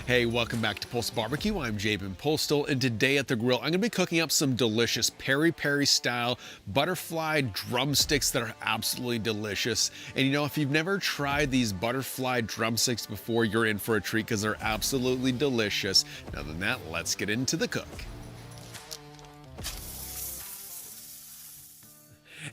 Hey, welcome back to Postal Barbecue. I'm Jabin Postal, and today at the grill, I'm going to be cooking up some delicious Peri Peri style butterflied drumsticks that are absolutely delicious. And you know, if you've never tried these butterflied drumsticks before, you're in for a treat because they're absolutely delicious. Now than that, let's get into the cook.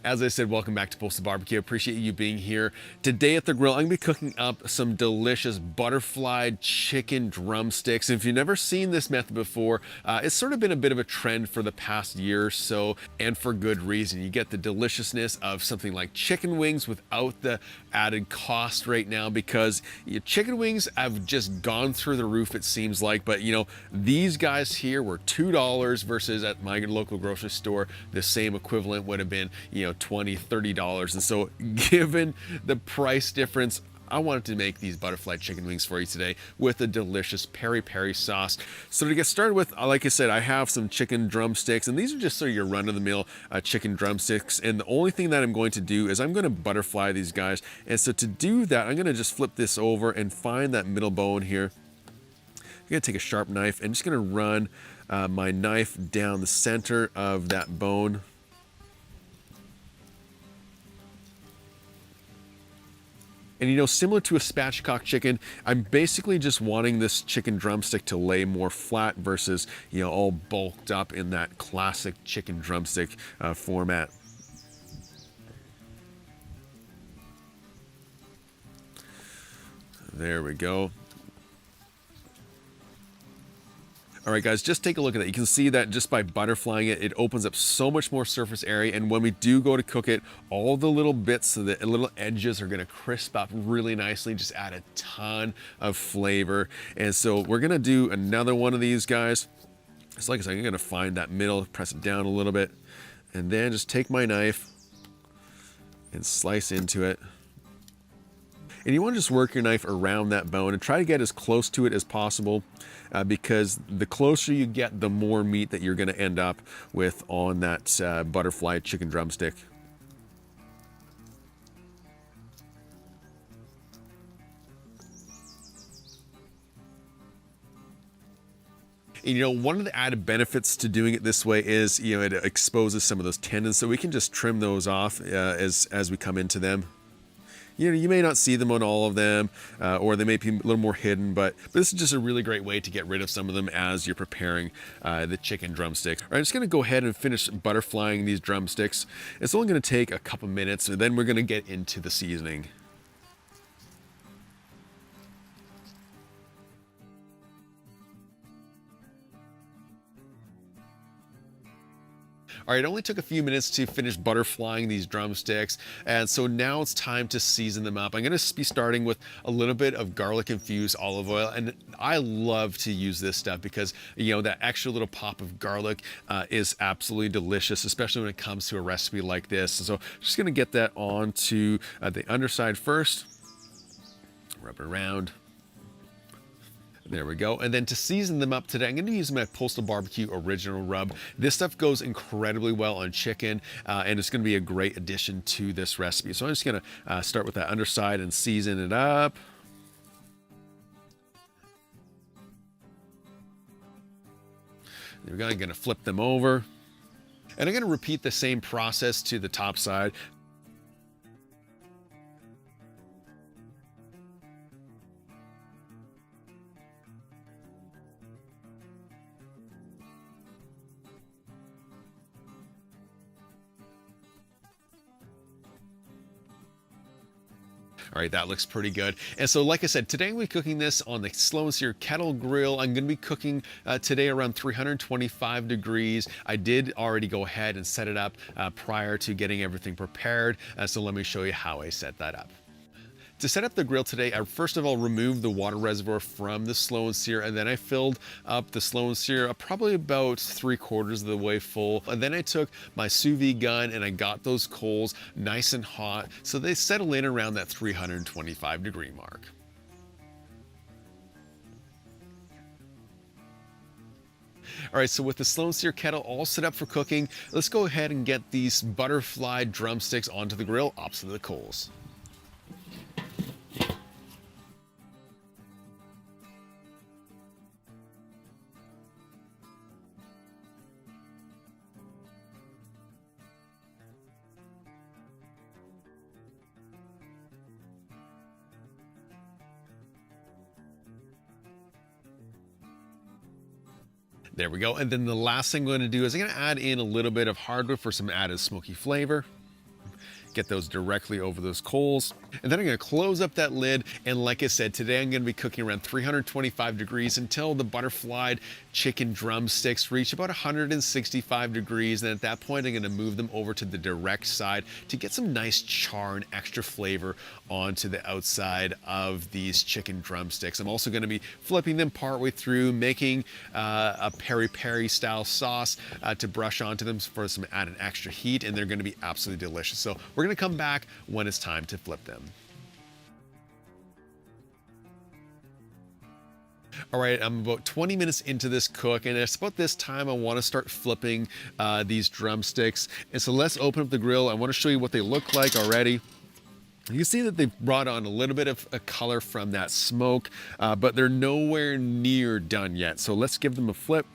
As I said, welcome back to Postal Barbecue. I appreciate you being here. Today at the grill, I'm going to be cooking up some delicious butterflied chicken drumsticks. And if you've never seen this method before, it's sort of been a bit of a trend for the past year or so, and for good reason. You get the deliciousness of something like chicken wings without the added cost right now, because chicken wings have just gone through the roof, it seems like. But you know, these guys here were $2 versus at my local grocery store, the same equivalent would have been, $20, $30. And so given the price difference, I wanted to make these butterfly chicken wings for you today with a delicious Peri Peri sauce. So to get started with, like I said, I have some chicken drumsticks, and these are just sort of your run-of-the-mill chicken drumsticks. And the only thing that I'm going to do is I'm going to butterfly these guys. And so to do that, I'm going to just flip this over and find that middle bone here. I'm going to take a sharp knife and just going to run my knife down the center of that bone. And you know, similar to a spatchcock chicken, I'm basically just wanting this chicken drumstick to lay more flat versus, all bulked up in that classic chicken drumstick format. There we go. All right, guys, just take a look at that. You can see that just by butterflying it, it opens up so much more surface area. And when we do go to cook it, all the little bits, the little edges are gonna crisp up really nicely, just add a ton of flavor. And so we're gonna do another one of these guys. It's like I said, I'm gonna find that middle, press it down a little bit, and then just take my knife and slice into it. And you want to just work your knife around that bone and try to get as close to it as possible, because the closer you get, the more meat that you're going to end up with on that butterfly chicken drumstick. And one of the added benefits to doing it this way is, it exposes some of those tendons, so we can just trim those off as we come into them. You may not see them on all of them, or they may be a little more hidden, but this is just a really great way to get rid of some of them as you're preparing the chicken drumsticks. All right, I'm just gonna go ahead and finish butterflying these drumsticks. It's only gonna take a couple minutes, and then we're gonna get into the seasoning. All right, it only took a few minutes to finish butterflying these drumsticks, and so now it's time to season them up. I'm gonna be starting with a little bit of garlic infused olive oil, and I love to use this stuff because, that extra little pop of garlic is absolutely delicious, especially when it comes to a recipe like this. So I'm just gonna get that onto the underside first, rub it around. There we go. And then to season them up today, I'm going to use my Postal Barbecue Original Rub. This stuff goes incredibly well on chicken, and it's going to be a great addition to this recipe. So I'm just going to start with that underside and season it up. There we go. I'm going to flip them over. And I'm going to repeat the same process to the top side. All right, that looks pretty good. And so, like I said, today I'm going to be cooking this on the slow and sear kettle grill. I'm going to be cooking today around 325 degrees. I did already go ahead and set it up prior to getting everything prepared. So let me show you how I set that up. To set up the grill today, I first of all removed the water reservoir from the slow and sear, and then I filled up the slow and sear probably about 3/4 of the way full. And then I took my sous vide gun and I got those coals nice and hot so they settle in around that 325 degree mark. All right, so with the slow and sear kettle all set up for cooking, let's go ahead and get these butterfly drumsticks onto the grill opposite the coals. There we go. And then the last thing I'm going to do is I'm going to add in a little bit of hardwood for some added smoky flavor. Get those directly over those coals. And then I'm gonna close up that lid. And like I said, today I'm gonna be cooking around 325 degrees until the butterflied chicken drumsticks reach about 165 degrees. And at that point, I'm gonna move them over to the direct side to get some nice char and extra flavor onto the outside of these chicken drumsticks. I'm also gonna be flipping them partway through, making a Peri Peri style sauce to brush onto them for some added extra heat, and they're gonna be absolutely delicious. So we're gonna come back when it's time to flip them. All right, I'm about 20 minutes into this cook, and it's about this time I want to start flipping these drumsticks. And so let's open up the grill. I want to show you what they look like already. You can see that they've brought on a little bit of a color from that smoke, but they're nowhere near done yet. So let's give them a flip.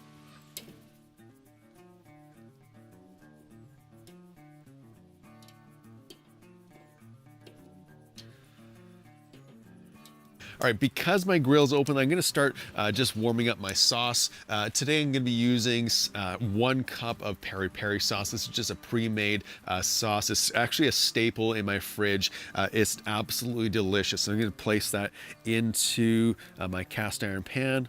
All right, because my grill's open, I'm gonna start just warming up my sauce. Today I'm gonna be using 1 cup of Peri Peri sauce. This is just a pre-made sauce. It's actually a staple in my fridge. It's absolutely delicious. So I'm gonna place that into my cast iron pan.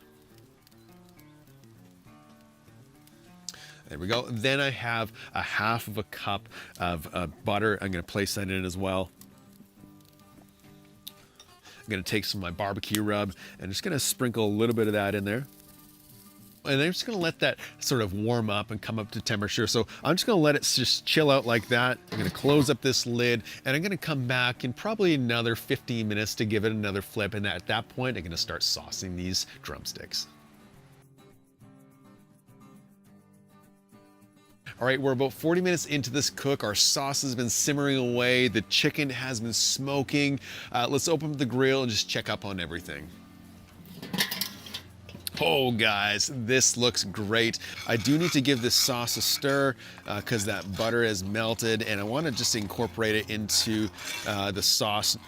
There we go. Then I have a 1/2 cup of butter. I'm gonna place that in as well. I'm gonna take some of my barbecue rub and just gonna sprinkle a little bit of that in there. And I'm just gonna let that sort of warm up and come up to temperature. So I'm just gonna let it just chill out like that. I'm gonna close up this lid, and I'm gonna come back in probably another 15 minutes to give it another flip. And at that point, I'm gonna start saucing these drumsticks. All right, we're about 40 minutes into this cook. Our sauce has been simmering away. The chicken has been smoking. Let's open up the grill and just check up on everything. Oh guys, this looks great. I do need to give this sauce a stir because that butter has melted, and I want to just incorporate it into the sauce.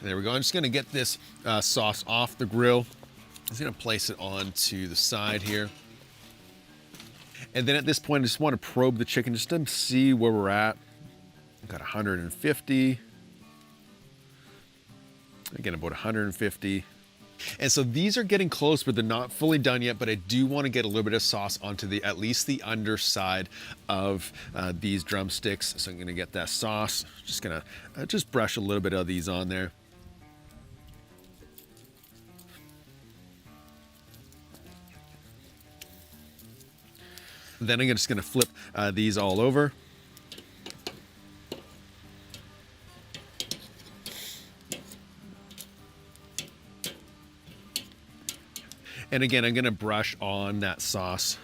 There we go. I'm just gonna get this sauce off the grill. I'm just gonna place it onto the side here. And then at this point, I just want to probe the chicken just to see where we're at. I've got 150. Again, about 150. And so these are getting close, but they're not fully done yet, but I do want to get a little bit of sauce onto at least the underside of these drumsticks. So I'm gonna get that sauce. Just gonna just brush a little bit of these on there. Then I'm just gonna flip these all over. And again, I'm gonna brush on that sauce.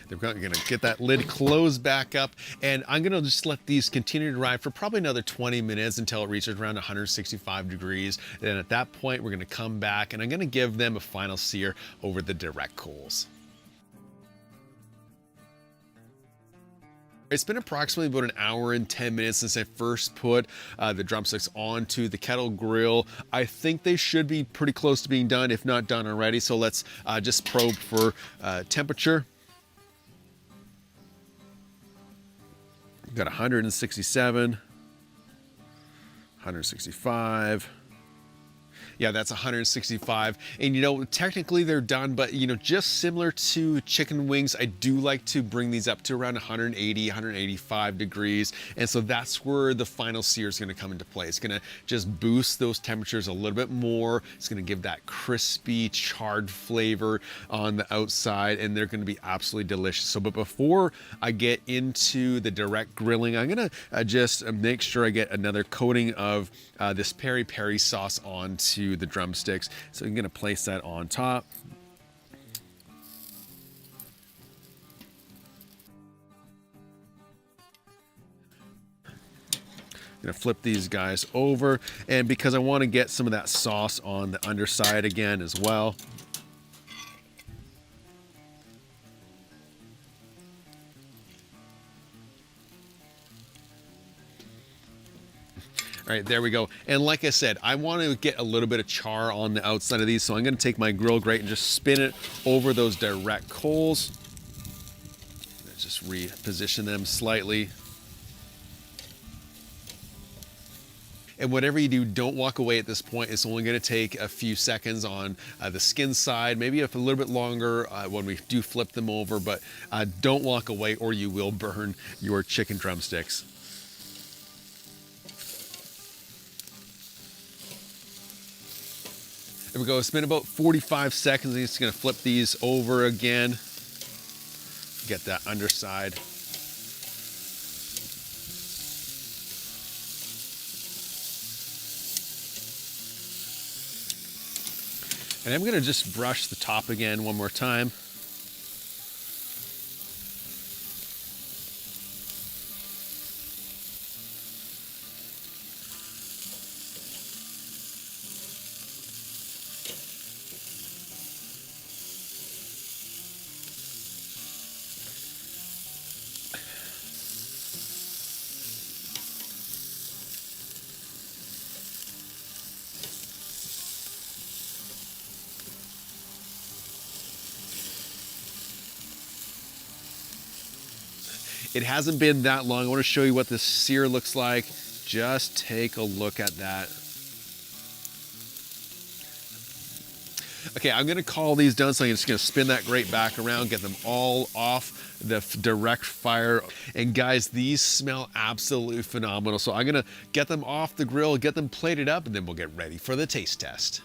We're gonna get that lid closed back up, and I'm gonna just let these continue to ride for probably another 20 minutes until it reaches around 165 degrees. Then at that point, we're gonna come back and I'm gonna give them a final sear over the direct coals. It's been approximately about an hour and 10 minutes since I first put the drumsticks onto the kettle grill. I think they should be pretty close to being done, if not done already. So let's just probe for temperature. Got 167, 165. Yeah, that's 165. And you know, technically they're done, but you know, just similar to chicken wings, I do like to bring these up to around 180, 185 degrees. And so that's where the final sear is gonna come into play. It's gonna just boost those temperatures a little bit more. It's gonna give that crispy, charred flavor on the outside, and they're gonna be absolutely delicious. So, but before I get into the direct grilling, I'm gonna just make sure I get another coating of this Peri Peri sauce onto the drumsticks. So I'm gonna place that on top. gonna flip these guys over, and because I want to get some of that sauce on the underside again as well. All right, there we go. And like I said, I want to get a little bit of char on the outside of these, so I'm going to take my grill grate and just spin it over those direct coals. Let's just reposition them slightly. And whatever you do, don't walk away at this point. It's only going to take a few seconds on the skin side, maybe a little bit longer when we do flip them over, but don't walk away or you will burn your chicken drumsticks. There we go. It's been about 45 seconds. I'm just going to flip these over again. Get that underside. And I'm going to just brush the top again one more time. It hasn't been that long. I want to show you what this sear looks like. Just take a look at that. Okay, I'm gonna call these done, so I'm just gonna spin that grate back around, get them all off the direct fire. And guys, these smell absolutely phenomenal. So I'm gonna get them off the grill, get them plated up, and then we'll get ready for the taste test.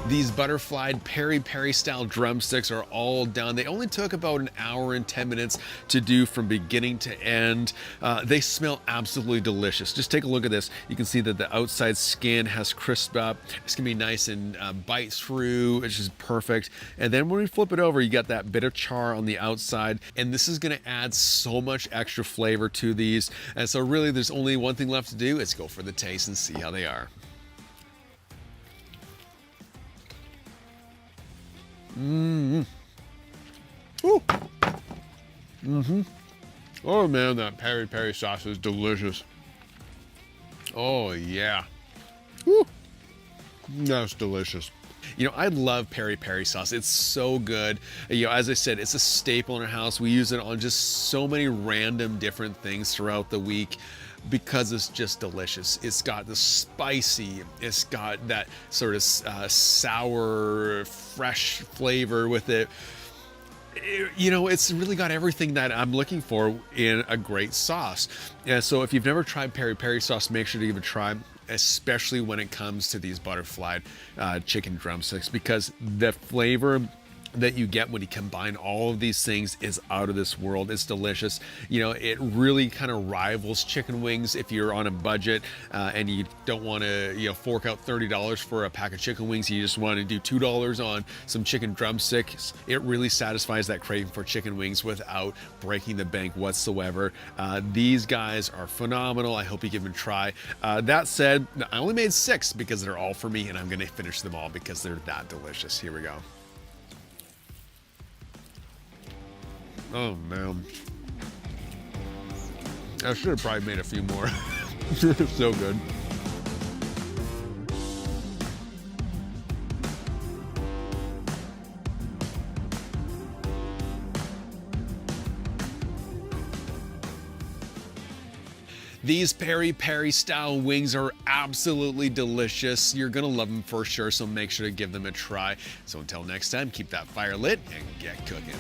These butterflied Peri Peri style drumsticks are all done. They only took about an hour and 10 minutes to do from beginning to end. They smell absolutely delicious. Just take a look at this. You can see that the outside skin has crisped up. It's gonna be nice and bite through, which is perfect. And then when we flip it over, you got that bit of char on the outside. And this is gonna add so much extra flavor to these. And so really there's only one thing left to do. It's go for the taste and see how they are. Ooh. Oh man, that Peri Peri sauce is delicious. Oh yeah. Woo. That's delicious. You know, I love Peri Peri sauce. It's so good. You know, as I said, it's a staple in our house. We use it on just so many random different things throughout the week because it's just delicious. It's got the spicy, it's got that sort of sour, fresh flavor with it. You know, it's really got everything that I'm looking for in a great sauce. And so if you've never tried Peri Peri sauce, make sure to give it a try, especially when it comes to these butterflied chicken drumsticks, because the flavor that you get when you combine all of these things is out of this world. It's delicious. You know, it really kind of rivals chicken wings if you're on a budget and you don't want to, you know, fork out $30 for a pack of chicken wings. You just want to do $2 on some chicken drumsticks. It really satisfies that craving for chicken wings without breaking the bank whatsoever. These guys are phenomenal. I hope you give them a try. That said, I only made 6 because they're all for me, and I'm going to finish them all because they're that delicious. Here we go. Oh man, I should have probably made a few more. So good. These Peri Peri style wings are absolutely delicious. You're gonna love them for sure, so make sure to give them a try. So until next time, keep that fire lit and get cooking.